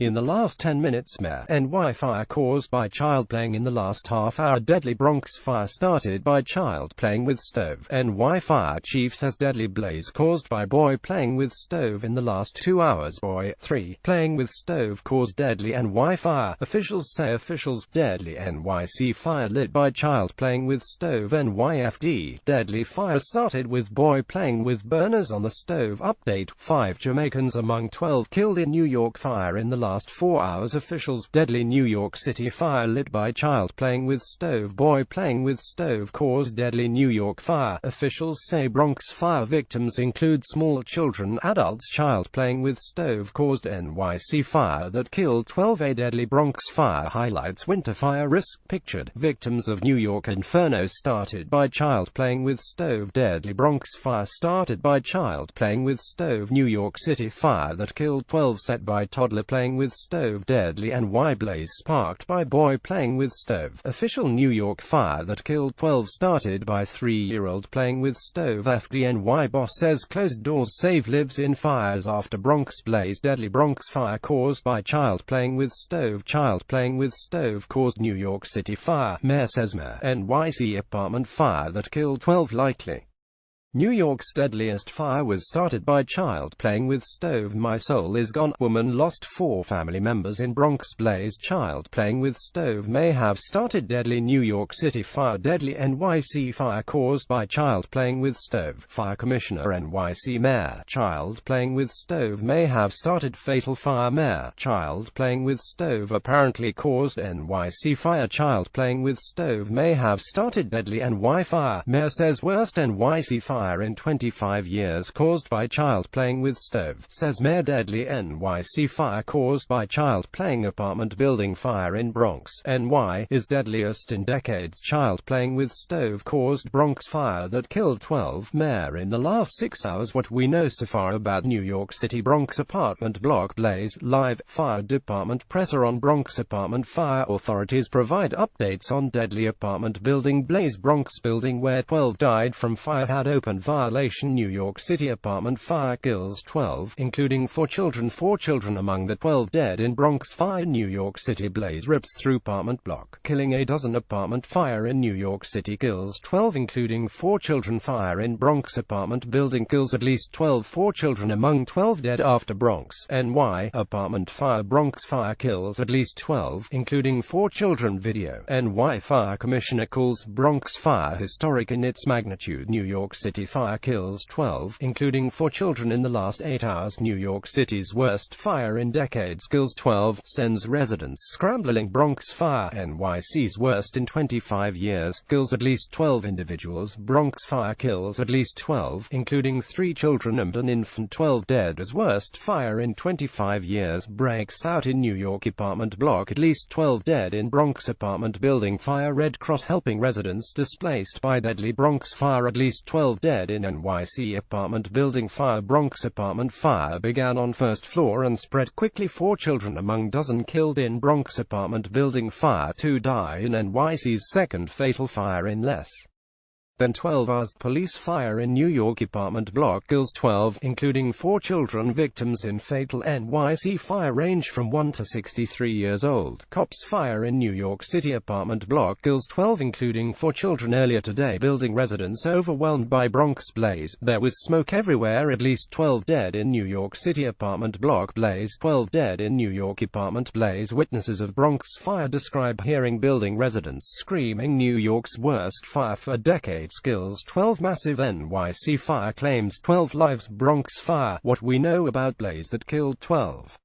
In the last 10 minutes, NY fire caused by child playing. In the last half hour, Deadly Bronx Fire started by child playing with stove. NY fire chief says deadly blaze caused by boy playing with stove. In the last 2 hours, boy 3 playing with stove caused deadly NY fire. Officials say deadly NYC fire lit by child playing with stove. NYFD deadly fire started with boy playing with burners on the stove. Update: 5 Jamaicans among 12 killed in New York fire in the last 4 hours. Officials: deadly New York City fire lit by child playing with stove. Boy playing with stove caused deadly New York fire. Officials say Bronx fire victims include small children, adults. Child playing with stove caused NYC fire that killed 12. A deadly Bronx fire highlights winter fire risk pictured. Victims of New York inferno started by child playing with stove. Deadly Bronx fire started by child playing with stove. New York City fire that killed 12 set by toddler playing with stove. Deadly NY blaze sparked by boy playing with stove. Official: New York fire that killed 12 started by 3-year-old playing with stove. FDNY boss says closed doors save lives in fires after Bronx blaze. Deadly Bronx fire caused by child playing with stove. Child playing with stove caused New York City fire. Mayor says NYC apartment fire that killed 12 likely. New York's deadliest fire was started by child playing with stove. My soul is gone. Woman lost 4 family members in Bronx blaze. Child playing with stove may have started deadly New York City fire. Deadly NYC fire caused by child playing with stove. Fire Commissioner NYC Mayor: child playing with stove may have started fatal fire. Mayor: child playing with stove apparently caused NYC fire. Child playing with stove may have started deadly NY fire. Mayor says worst NYC fire in 25 years caused by child playing with stove. Says Mayor deadly NYC fire caused by child playing. Apartment building fire in Bronx, NY is deadliest in decades. Child playing with stove caused Bronx fire that killed 12. Mayor: in the last 6 hours, what we know so far about New York City Bronx apartment block blaze. Live fire department presser on Bronx apartment fire. Authorities provide updates on deadly apartment building blaze. Bronx building where 12 died from fire had open violation. New York City apartment fire kills 12, including 4 children. 4 children among the 12 dead in Bronx fire. New York City blaze rips through apartment block, killing a dozen. Apartment fire in New York City kills 12, including 4 children. Fire in Bronx apartment building kills at least 12. 4 children among 12 dead after Bronx, NY apartment fire. Bronx fire kills at least 12, including 4 children. Video: NY Fire Commissioner calls Bronx fire historic in its magnitude. New York City fire kills 12, including 4 children in the last 8 hours. New York City's worst fire in decades kills 12, sends residents scrambling. Bronx fire, NYC's worst in 25 years, kills at least 12 individuals. Bronx fire kills at least 12, including 3 children and an infant. 12 dead as worst fire in 25 years. Breaks out in New York apartment block, at least 12 dead in Bronx apartment building fire. Red Cross helping residents displaced by deadly Bronx fire, at least 12 dead in NYC apartment building fire. Bronx apartment fire began on first floor and spread quickly. 4 children among dozen killed in Bronx apartment building fire. 2 die in NYC's second fatal fire in less than 12 hours. Police fire in New York apartment block kills 12, including 4 children. Victims in fatal NYC fire range from 1 to 63 years old. Cops fire in New York City apartment block kills 12, including 4 children. Earlier today, building residents overwhelmed by Bronx blaze. There was smoke everywhere. At least 12 dead in New York City apartment block blaze. 12 dead in New York apartment blaze. Witnesses of Bronx fire describe hearing building residents screaming. New York's worst fire for decades kills 12. Massive NYC fire claims 12 lives. Bronx fire: what we know about blaze that killed 12.